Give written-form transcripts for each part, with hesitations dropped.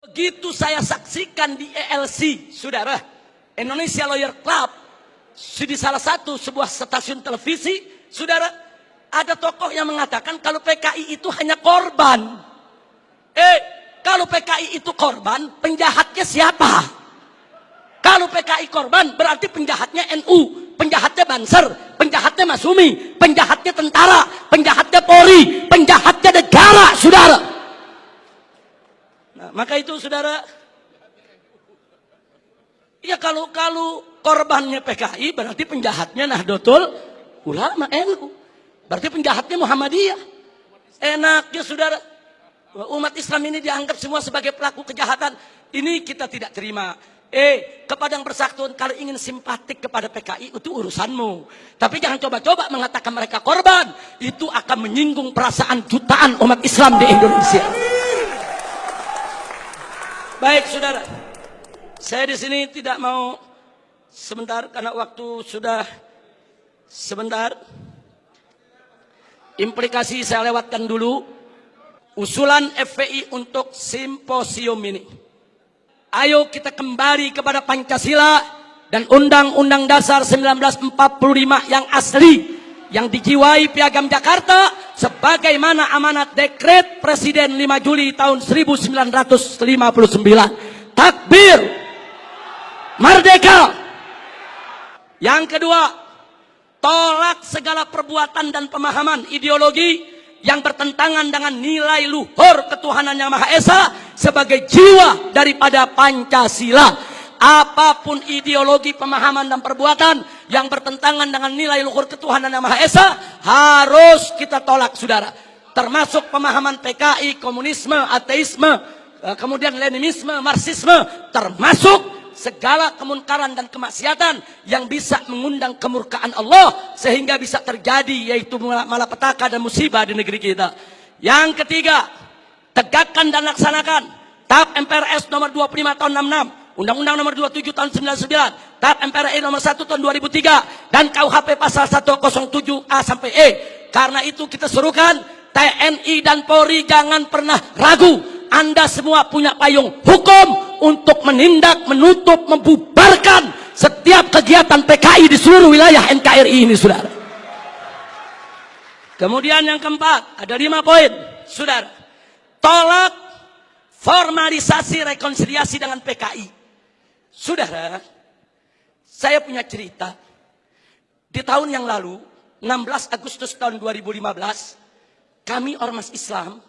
Begitu saya saksikan di ELC, saudara, Indonesia Lawyer Club, di salah satu sebuah stasiun televisi, saudara, ada tokoh yang mengatakan kalau PKI itu hanya korban. Kalau PKI itu korban, penjahatnya siapa? Kalau PKI korban, berarti penjahatnya NU, penjahatnya Banser, penjahatnya Masumi, penjahatnya tentara, penjahatnya Polri, penjahatnya negara, saudara. Nah, maka itu saudara, ya kalau korbannya PKI, berarti penjahatnya Nahdlatul Ulama NU, berarti penjahatnya Muhammadiyah. Enaknya saudara, umat Islam ini dianggap semua sebagai pelaku kejahatan. Ini kita tidak terima. Kepada yang bersangkutan, kalau ingin simpatik kepada PKI itu urusanmu. Tapi jangan coba-coba mengatakan mereka korban. Itu akan menyinggung perasaan jutaan umat Islam di Indonesia. Baik saudara, saya di sini tidak mau sebentar karena waktu sudah sebentar. Implikasi saya lewatkan dulu. Usulan FPI untuk simposium ini. Ayo kita kembali kepada Pancasila dan Undang-Undang Dasar 1945 yang asli, yang dijiwai Piagam Jakarta sebagaimana amanat dekret Presiden 5 Juli tahun 1959. Takbir, merdeka. Yang kedua, tolak segala perbuatan dan pemahaman ideologi yang bertentangan dengan nilai luhur ketuhanan yang Maha Esa sebagai jiwa daripada Pancasila. Apapun ideologi, pemahaman dan perbuatan yang bertentangan dengan nilai luhur ketuhanan yang Maha Esa harus kita tolak, saudara. Termasuk pemahaman PKI, komunisme, ateisme, kemudian Leninisme, Marxisme, termasuk segala kemunkaran dan kemaksiatan yang bisa mengundang kemurkaan Allah sehingga bisa terjadi, yaitu malapetaka dan musibah di negeri kita. Yang ketiga, tegakkan dan laksanakan TAP MPRS nomor 25 tahun 66, Undang-Undang nomor 27 tahun 99, TAP MPRI nomor 1 tahun 2003, dan KUHP pasal 107A sampai E. Karena itu kita serukan TNI dan Polri jangan pernah ragu. Anda semua punya payung hukum untuk menindak, menutup, membubarkan setiap kegiatan PKI di seluruh wilayah NKRI ini, saudara. Kemudian yang keempat, ada 5 poin, saudara. Tolak formalisasi rekonsiliasi dengan PKI. Saudara, saya punya cerita. Di tahun yang lalu, 16 Agustus tahun 2015, kami Ormas Islam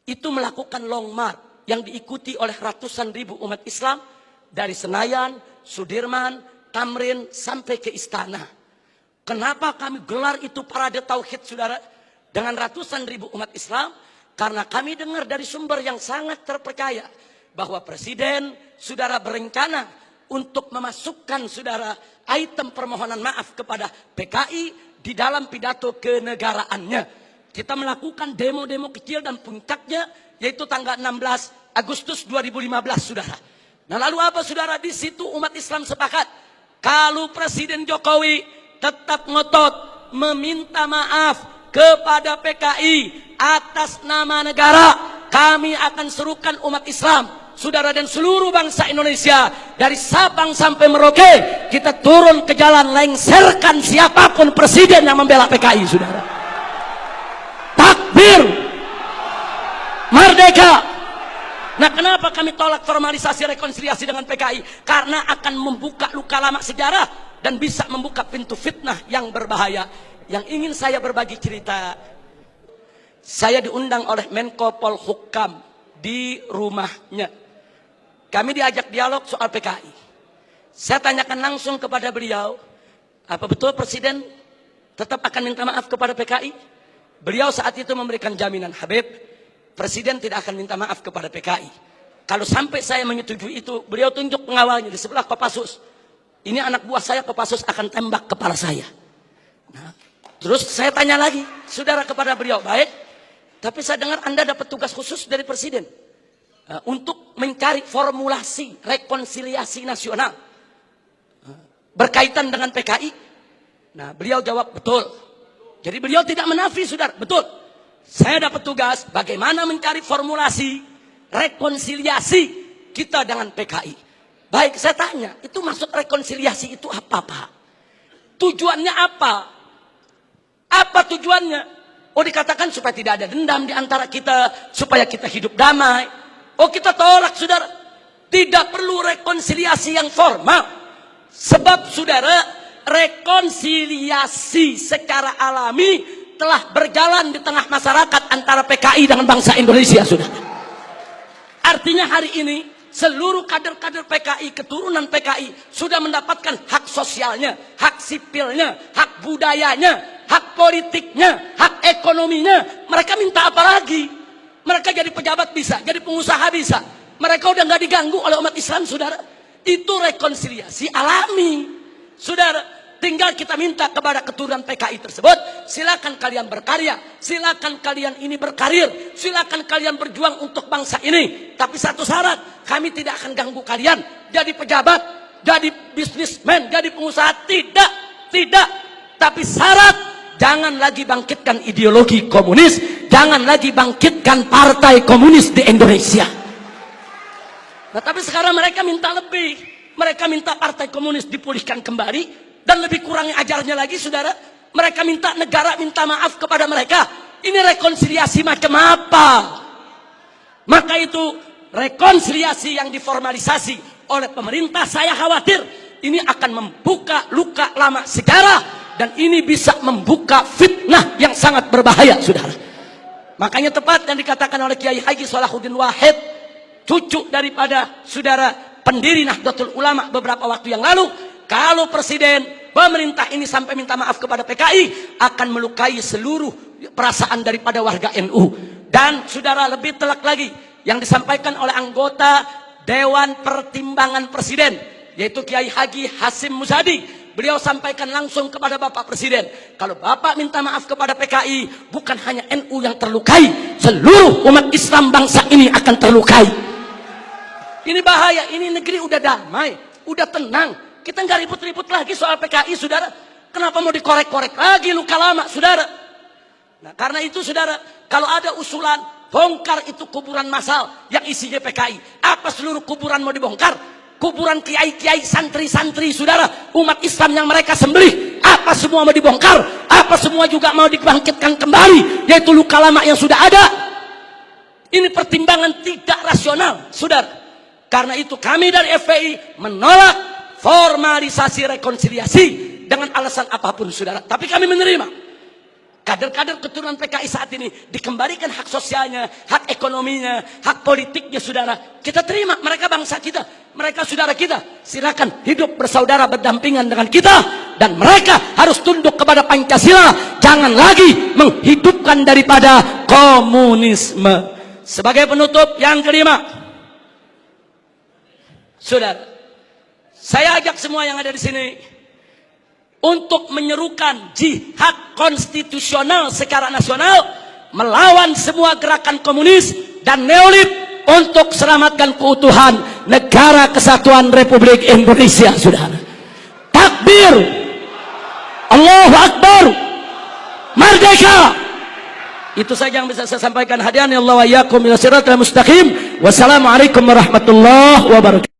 itu melakukan long march yang diikuti oleh ratusan ribu umat Islam dari Senayan, Sudirman, Tamrin sampai ke Istana. Kenapa kami gelar itu parade tauhid, saudara, dengan ratusan ribu umat Islam? Karena kami dengar dari sumber yang sangat terpercaya bahwa Presiden, saudara, berencana untuk memasukkan, saudara, item permohonan maaf kepada PKI di dalam pidato kenegaraannya. Kita melakukan demo-demo kecil dan puncaknya yaitu tanggal 16 Agustus 2015, saudara. Nah, lalu apa, saudara? Di situ umat Islam sepakat kalau Presiden Jokowi tetap ngotot meminta maaf kepada PKI atas nama negara, kami akan serukan umat Islam, saudara, dan seluruh bangsa Indonesia dari Sabang sampai Merauke, kita turun ke jalan lengserkan siapapun presiden yang membela PKI, saudara. Takbir, merdeka. Nah, kenapa kami tolak formalisasi rekonsiliasi dengan PKI? Karena akan membuka luka lama sejarah dan bisa membuka pintu fitnah yang berbahaya. Yang ingin saya berbagi cerita, saya diundang oleh Menko Polhukam di rumahnya. Kami diajak dialog soal PKI. Saya tanyakan langsung kepada beliau, apa betul Presiden tetap akan minta maaf kepada PKI? Beliau saat itu memberikan jaminan, Habib, Presiden tidak akan minta maaf kepada PKI. Kalau sampai saya menyetujui itu, beliau tunjuk pengawalnya di sebelah Kopassus. Ini anak buah saya, Kopassus akan tembak kepala saya. Nah, terus saya tanya lagi, saudara, kepada beliau, baik, tapi saya dengar Anda dapat tugas khusus dari Presiden untuk mencari formulasi rekonsiliasi nasional berkaitan dengan PKI. Nah, beliau jawab, betul. Jadi beliau tidak menafi, saudara, betul. Saya dapat tugas bagaimana mencari formulasi rekonsiliasi kita dengan PKI. Baik, saya tanya, itu maksud rekonsiliasi itu apa, Pak? Tujuannya apa? Apa tujuannya? Oh, dikatakan supaya tidak ada dendam di antara kita, supaya kita hidup damai. Oh, kita tolak, saudara. Tidak perlu rekonsiliasi yang formal. Sebab, saudara, rekonsiliasi secara alami telah berjalan di tengah masyarakat antara PKI dengan bangsa Indonesia, saudara. Artinya hari ini seluruh kader-kader PKI, keturunan PKI sudah mendapatkan hak sosialnya, hak sipilnya, hak budayanya, hak politiknya, hak ekonominya. Mereka minta apa lagi? Mereka jadi pejabat bisa, jadi pengusaha bisa. Mereka udah nggak diganggu oleh umat Islam, saudara. Itu rekonsiliasi alami, saudara. Tinggal kita minta kepada keturunan PKI tersebut, silakan kalian berkarya, silakan kalian ini berkarir, silakan kalian berjuang untuk bangsa ini. Tapi satu syarat, kami tidak akan ganggu kalian jadi pejabat, jadi bisnismen, jadi pengusaha. Tidak. Tapi syarat, jangan lagi bangkitkan ideologi komunis, jangan lagi bangkitkan partai komunis di Indonesia. Nah, tapi sekarang mereka minta lebih. Mereka minta partai komunis dipulihkan kembali. Dan lebih kurangnya ajarnya lagi, saudara. Mereka minta negara minta maaf kepada mereka. Ini rekonsiliasi macam apa? Maka itu rekonsiliasi yang diformalisasi oleh pemerintah, saya khawatir ini akan membuka luka lama sejarah. Dan ini bisa membuka fitnah yang sangat berbahaya, saudara. Makanya tepat yang dikatakan oleh Kiai Haji Salahuddin Wahid, cucu daripada saudara pendiri Nahdlatul Ulama beberapa waktu yang lalu, kalau presiden pemerintah ini sampai minta maaf kepada PKI, akan melukai seluruh perasaan daripada warga NU. Dan saudara, lebih telak lagi yang disampaikan oleh anggota Dewan Pertimbangan Presiden, yaitu Kiai Haji Hasim Muzadi. Beliau sampaikan langsung kepada Bapak Presiden, kalau Bapak minta maaf kepada PKI, bukan hanya NU yang terlukai, seluruh umat Islam bangsa ini akan terlukai. Ini bahaya, ini negeri udah damai, udah tenang. Kita nggak ribut-ribut lagi soal PKI, saudara. Kenapa mau dikorek-korek lagi luka lama, saudara? Nah, karena itu, saudara, kalau ada usulan bongkar itu kuburan massal yang isinya PKI. Apa seluruh kuburan mau dibongkar? Kuburan kiai-kiai, santri-santri, saudara, umat Islam yang mereka sembelih, apa semua mau dibongkar? Apa semua juga mau dibangkitkan kembali? Yaitu luka lama yang sudah ada. Ini pertimbangan tidak rasional, saudara. Karena itu kami dari FPI menolak formalisasi rekonsiliasi dengan alasan apapun, saudara. Tapi kami menerima kader-kader keturunan PKI saat ini dikembalikan hak sosialnya, hak ekonominya, hak politiknya, saudara. Kita terima, mereka bangsa kita, mereka saudara kita. Silakan hidup bersaudara berdampingan dengan kita, dan mereka harus tunduk kepada Pancasila. Jangan lagi menghidupkan daripada komunisme. Sebagai penutup yang kelima, saudara, saya ajak semua yang ada di sini untuk menyerukan jihad konstitusional secara nasional melawan semua gerakan komunis dan neolib untuk selamatkan keutuhan negara kesatuan Republik Indonesia, saudara. Takbir, Allahu Akbar, merdeka. Itu saja yang bisa saya sampaikan. Hadirin Allah wa iyyakum ila siratal mustaqim. Wassalamualaikum warahmatullahi wabarakatuh.